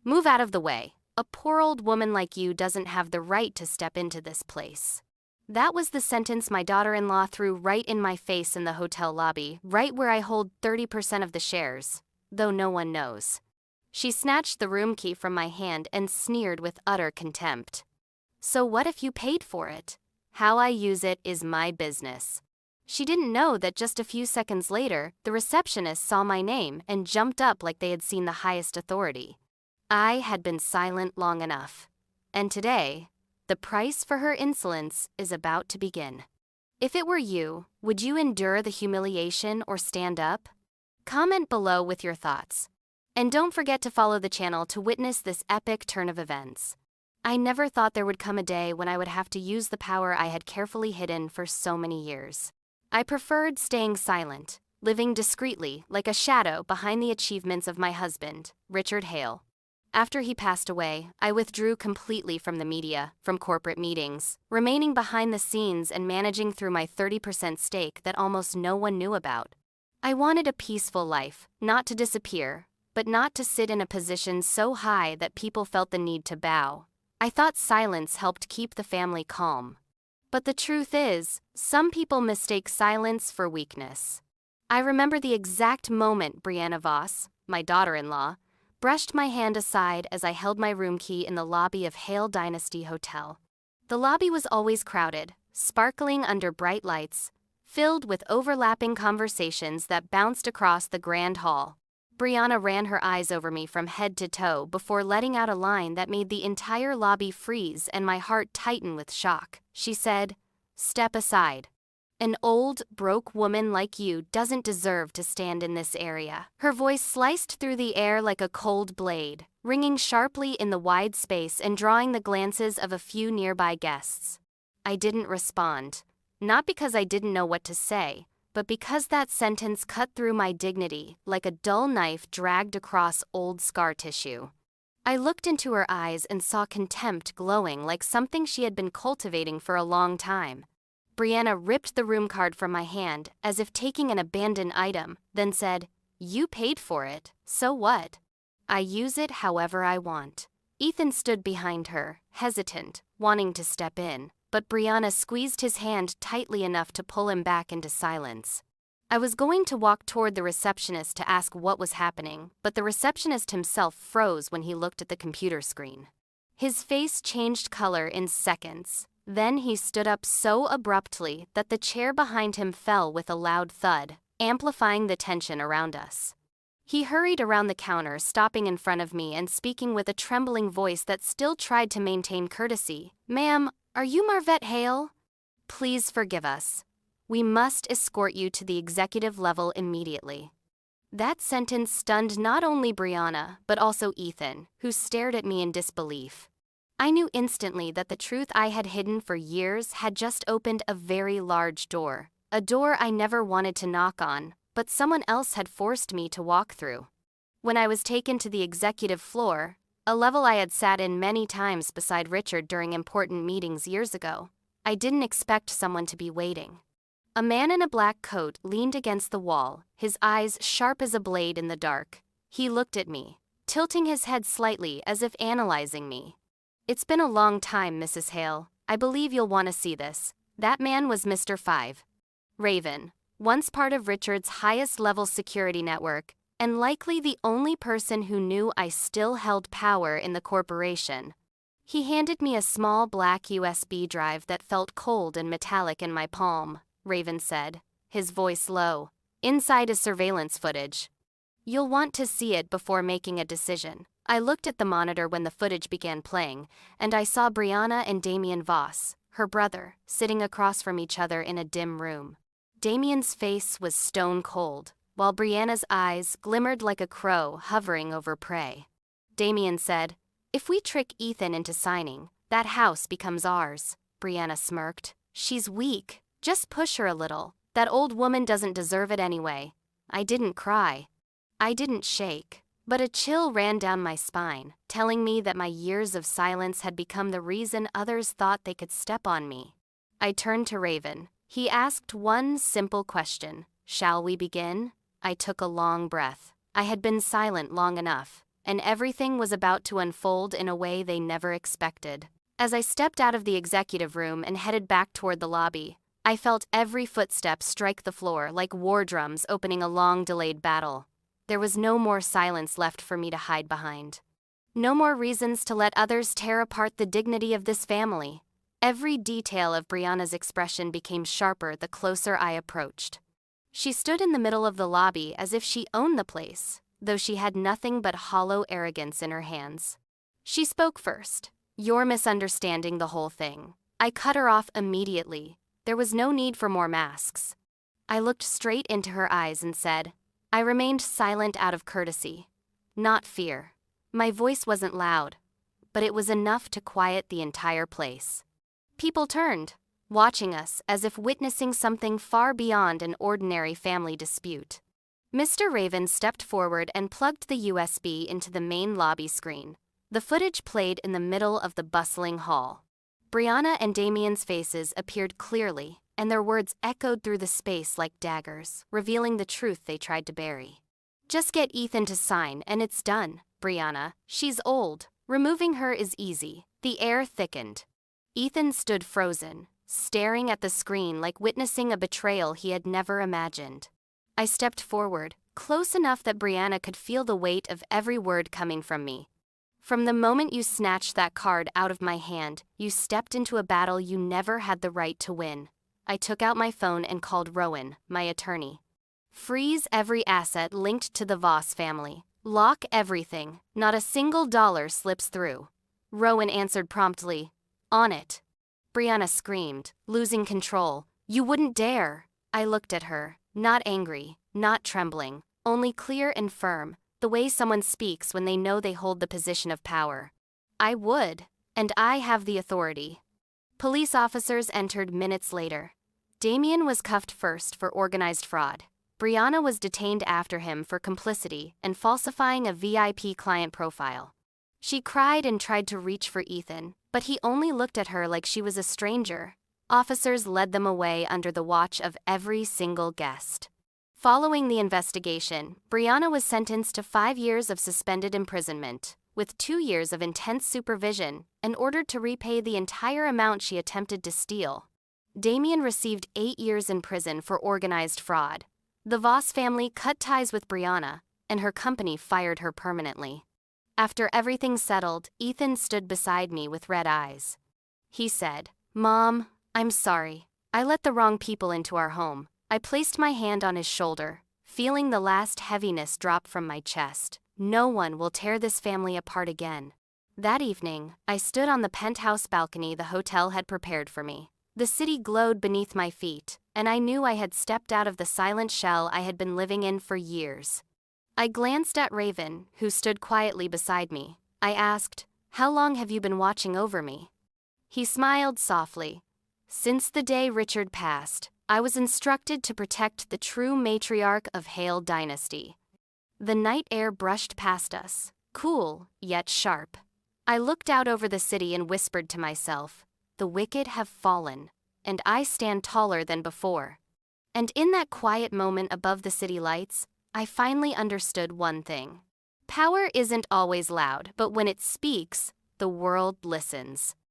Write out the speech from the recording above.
Move out of the way. A poor old woman like you doesn't have the right to step into this place." That was the sentence my daughter-in-law threw right in my face in the hotel lobby, right where I hold 30% of the shares, though no one knows. She snatched the room key from my hand and sneered with utter contempt. "So what if you paid for it? How I use it is my business." She didn't know that just a few seconds later, the receptionist saw my name and jumped up like they had seen the highest authority. I had been silent long enough. And today, the price for her insolence is about to begin. If it were you, would you endure the humiliation or stand up? Comment below with your thoughts. And don't forget to follow the channel to witness this epic turn of events. I never thought there would come a day when I would have to use the power I had carefully hidden for so many years. I preferred staying silent, living discreetly like a shadow behind the achievements of my husband, Richard Hale. After he passed away, I withdrew completely from the media, from corporate meetings, remaining behind the scenes and managing through my 30% stake that almost no one knew about. I wanted a peaceful life, not to disappear, but not to sit in a position so high that people felt the need to bow. I thought silence helped keep the family calm. But the truth is, some people mistake silence for weakness. I remember the exact moment Brianna Voss, my daughter-in-law, brushed my hand aside as I held my room key in the lobby of Hale Dynasty Hotel. The lobby was always crowded, sparkling under bright lights, filled with overlapping conversations that bounced across the grand hall. Brianna ran her eyes over me from head to toe before letting out a line that made the entire lobby freeze and my heart tighten with shock. She said, "Step aside. An old, broke woman like you doesn't deserve to stand in this area." Her voice sliced through the air like a cold blade, ringing sharply in the wide space and drawing the glances of a few nearby guests. I didn't respond, not because I didn't know what to say, but because that sentence cut through my dignity like a dull knife dragged across old scar tissue. I looked into her eyes and saw contempt glowing like something she had been cultivating for a long time. Brianna ripped the room card from my hand as if taking an abandoned item, then said, "You paid for it, so what? I use it however I want." Ethan stood behind her, hesitant, wanting to step in, but Brianna squeezed his hand tightly enough to pull him back into silence. I was going to walk toward the receptionist to ask what was happening, but the receptionist himself froze when he looked at the computer screen. His face changed color in seconds. Then he stood up so abruptly that the chair behind him fell with a loud thud, amplifying the tension around us. He hurried around the counter, stopping in front of me and speaking with a trembling voice that still tried to maintain courtesy. "Ma'am, are you Marvette Hale? Please forgive us. We must escort you to the executive level immediately." That sentence stunned not only Brianna, but also Ethan, who stared at me in disbelief. I knew instantly that the truth I had hidden for years had just opened a very large door, a door I never wanted to knock on, but someone else had forced me to walk through. When I was taken to the executive floor, a level I had sat in many times beside Richard during important meetings years ago, I didn't expect someone to be waiting. A man in a black coat leaned against the wall, his eyes sharp as a blade in the dark. He looked at me, tilting his head slightly as if analyzing me. "It's been a long time, Mrs. Hale. I believe you'll want to see this." That man was Mr. 5. Raven, once part of Richard's highest-level security network, and likely the only person who knew I still held power in the corporation. He handed me a small black USB drive that felt cold and metallic in my palm. Raven said, his voice low. "Inside is surveillance footage. You'll want to see it before making a decision." I looked at the monitor when the footage began playing, and I saw Brianna and Damien Voss, her brother, sitting across from each other in a dim room. Damien's face was stone cold, while Brianna's eyes glimmered like a crow hovering over prey. Damien said, "If we trick Ethan into signing, that house becomes ours." Brianna smirked. "She's weak. Just push her a little. That old woman doesn't deserve it anyway." I didn't cry. I didn't shake. But a chill ran down my spine, telling me that my years of silence had become the reason others thought they could step on me. I turned to Raven. He asked one simple question. "Shall we begin?" I took a long breath. I had been silent long enough. and everything was about to unfold in a way they never expected. As I stepped out of the executive room and headed back toward the lobby, I felt every footstep strike the floor like war drums opening a long-delayed battle. There was no more silence left for me to hide behind. No more reasons to let others tear apart the dignity of this family. Every detail of Brianna's expression became sharper the closer I approached. She stood in the middle of the lobby as if she owned the place, though she had nothing but hollow arrogance in her hands. She spoke first. "You're misunderstanding the whole thing." I cut her off immediately. There was no need for more masks. I looked straight into her eyes and said, I remained silent out of courtesy, not fear. My voice wasn't loud, but it was enough to quiet the entire place. People turned, watching us as if witnessing something far beyond an ordinary family dispute. Mr. Raven stepped forward and plugged the USB into the main lobby screen. The footage played in the middle of the bustling hall. Brianna and Damien's faces appeared clearly, and their words echoed through the space like daggers, revealing the truth they tried to bury. "Just get Ethan to sign and it's done, Brianna. She's old. Removing her is easy." The air thickened. Ethan stood frozen, staring at the screen like witnessing a betrayal he had never imagined. I stepped forward, close enough that Brianna could feel the weight of every word coming from me. "From the moment you snatched that card out of my hand, you stepped into a battle you never had the right to win." I took out my phone and called Rowan, my attorney. "Freeze every asset linked to the Voss family. Lock everything. Not a single dollar slips through." Rowan answered promptly, "On it." Brianna screamed, losing control. "You wouldn't dare." I looked at her, not angry, not trembling, only clear and firm, the way someone speaks when they know they hold the position of power. "I would, and I have the authority." Police officers entered minutes later. Damien was cuffed first for organized fraud. Brianna was detained after him for complicity and falsifying a VIP client profile. She cried and tried to reach for Ethan, but he only looked at her like she was a stranger. Officers led them away under the watch of every single guest. Following the investigation, Brianna was sentenced to 5 years of suspended imprisonment, with 2 years of intense supervision, and ordered to repay the entire amount she attempted to steal. Damien received 8 years in prison for organized fraud. The Voss family cut ties with Brianna, and her company fired her permanently. After everything settled, Ethan stood beside me with red eyes. He said, "Mom, I'm sorry. I let the wrong people into our home." I placed my hand on his shoulder, feeling the last heaviness drop from my chest. No one will tear this family apart again. That evening, I stood on the penthouse balcony the hotel had prepared for me. The city glowed beneath my feet, and I knew I had stepped out of the silent shell I had been living in for years. I glanced at Raven, who stood quietly beside me. I asked, "How long have you been watching over me?" He smiled softly. "Since the day Richard passed, I was instructed to protect the true matriarch of Hale Dynasty." The night air brushed past us, cool yet sharp. I looked out over the city and whispered to myself, "The wicked have fallen, and I stand taller than before." And in that quiet moment above the city lights, I finally understood one thing. Power isn't always loud, but when it speaks, the world listens.